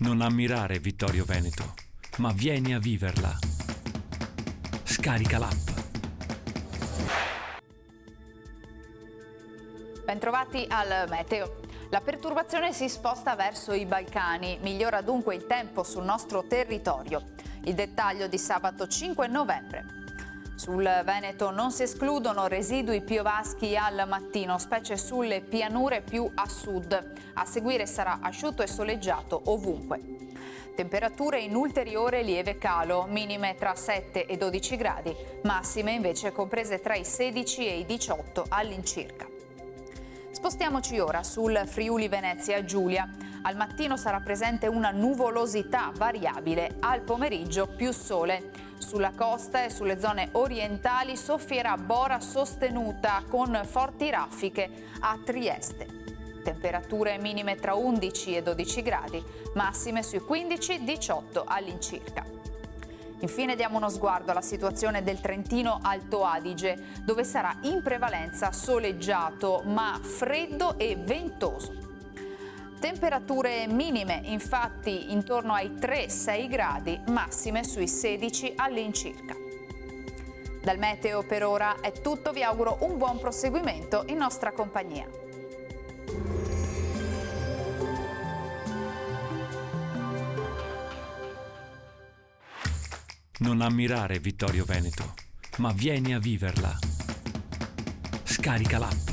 Non ammirare Vittorio Veneto, ma vieni a viverla. Scarica l'app. Bentrovati al meteo. La perturbazione si sposta verso i Balcani, migliora dunque il tempo sul nostro territorio. Il dettaglio di sabato 5 novembre. Sul Veneto non si escludono residui piovaschi al mattino, specie sulle pianure più a sud. A seguire sarà asciutto e soleggiato ovunque. Temperature in ulteriore lieve calo, minime tra 7 e 12 gradi, massime invece comprese tra i 16 e i 18 all'incirca. Spostiamoci ora sul Friuli Venezia Giulia. Al mattino sarà presente una nuvolosità variabile, al pomeriggio più sole. Sulla costa e sulle zone orientali soffierà bora sostenuta con forti raffiche a Trieste. Temperature minime tra 11 e 12 gradi, massime sui 15-18 all'incirca. Infine diamo uno sguardo alla situazione del Trentino Alto Adige, dove sarà in prevalenza soleggiato ma freddo e ventoso. Temperature minime infatti intorno ai 3-6 gradi, massime sui 16 all'incirca. Dal meteo per ora è tutto, vi auguro un buon proseguimento in nostra compagnia. Non ammirare Vittorio Veneto, ma vieni a viverla. Scarica l'app.